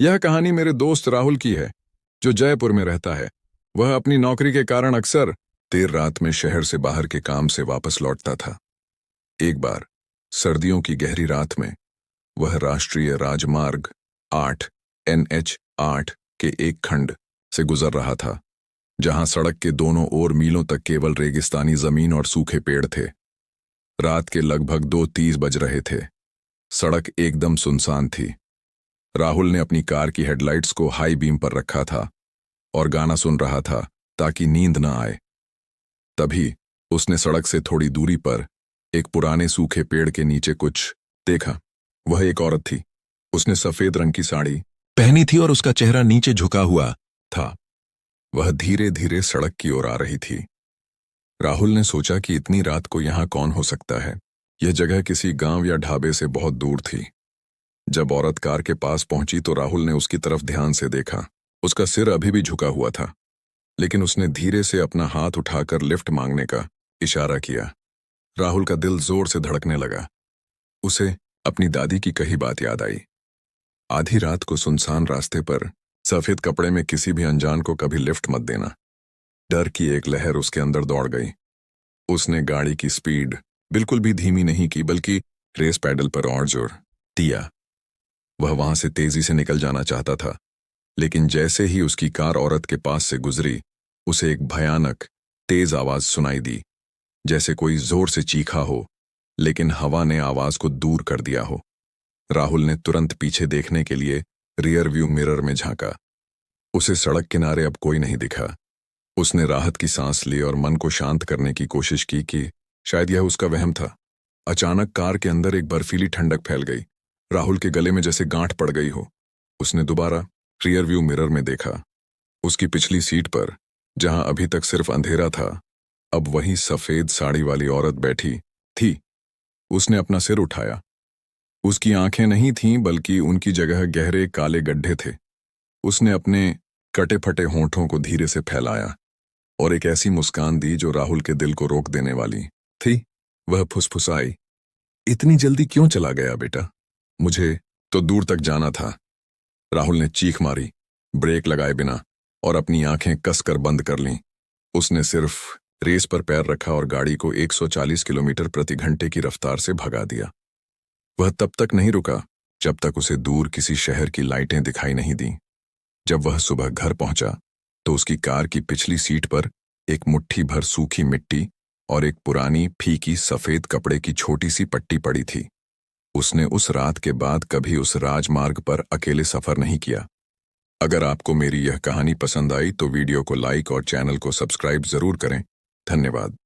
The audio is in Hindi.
यह कहानी मेरे दोस्त राहुल की है, जो जयपुर में रहता है। वह अपनी नौकरी के कारण अक्सर देर रात में शहर से बाहर के काम से वापस लौटता था। एक बार सर्दियों की गहरी रात में वह राष्ट्रीय राजमार्ग 8 NH 8 के एक खंड से गुजर रहा था, जहां सड़क के दोनों ओर मीलों तक केवल रेगिस्तानी जमीन और सूखे पेड़ थे। रात के लगभग 2:30 बज रहे थे। सड़क एकदम सुनसान थी। राहुल ने अपनी कार की हेडलाइट्स को हाई बीम पर रखा था और गाना सुन रहा था ताकि नींद न आए। तभी उसने सड़क से थोड़ी दूरी पर एक पुराने सूखे पेड़ के नीचे कुछ देखा। वह एक औरत थी। उसने सफेद रंग की साड़ी पहनी थी और उसका चेहरा नीचे झुका हुआ था। वह धीरे धीरे सड़क की ओर आ रही थी। राहुल ने सोचा कि इतनी रात को यहां कौन हो सकता है। यह जगह किसी गांव या ढाबे से बहुत दूर थी। जब औरत कार के पास पहुंची तो राहुल ने उसकी तरफ ध्यान से देखा। उसका सिर अभी भी झुका हुआ था, लेकिन उसने धीरे से अपना हाथ उठाकर लिफ्ट मांगने का इशारा किया। राहुल का दिल जोर से धड़कने लगा। उसे अपनी दादी की कही बात याद आई। आधी रात को सुनसान रास्ते पर सफेद कपड़े में किसी भी अनजान को कभी लिफ्ट मत देना। डर की एक लहर उसके अंदर दौड़ गई। उसने गाड़ी की स्पीड बिल्कुल भी धीमी नहीं की, बल्कि रेस पैडल पर और जोर दिया। वह वहां से तेजी से निकल जाना चाहता था, लेकिन जैसे ही उसकी कार औरत के पास से गुजरी, उसे एक भयानक तेज आवाज सुनाई दी, जैसे कोई जोर से चीखा हो, लेकिन हवा ने आवाज को दूर कर दिया हो। राहुल ने तुरंत पीछे देखने के लिए रियर व्यू मिरर में झांका। उसे सड़क किनारे अब कोई नहीं दिखा। उसने राहत की सांस ली और मन को शांत करने की कोशिश की कि शायद यह उसका वहम था। अचानक कार के अंदर एक बर्फीली ठंडक फैल गई। राहुल के गले में जैसे गांठ पड़ गई हो। उसने दोबारा रियर व्यू मिरर में देखा। उसकी पिछली सीट पर, जहां अभी तक सिर्फ अंधेरा था, अब वही सफेद साड़ी वाली औरत बैठी थी। उसने अपना सिर उठाया। उसकी आंखें नहीं थीं, बल्कि उनकी जगह गहरे काले गड्ढे थे। उसने अपने कटे फटे होंठों को धीरे से फैलाया और एक ऐसी मुस्कान दी जो राहुल के दिल को रोक देने वाली थी। वह फुसफुसाई, इतनी जल्दी क्यों चला गया बेटा? मुझे तो दूर तक जाना था। राहुल ने चीख मारी, ब्रेक लगाए बिना, और अपनी आंखें कसकर बंद कर लीं। उसने सिर्फ रेस पर पैर रखा और गाड़ी को 140 किलोमीटर प्रति घंटे की रफ्तार से भगा दिया। वह तब तक नहीं रुका जब तक उसे दूर किसी शहर की लाइटें दिखाई नहीं दी। जब वह सुबह घर पहुंचा तो उसकी कार की पिछली सीट पर एक मुट्ठी भर सूखी मिट्टी और एक पुरानी फीकी सफेद कपड़े की छोटी सी पट्टी पड़ी थी। उसने उस रात के बाद कभी उस राजमार्ग पर अकेले सफर नहीं किया। अगर आपको मेरी यह कहानी पसंद आई तो वीडियो को लाइक और चैनल को सब्सक्राइब जरूर करें। धन्यवाद।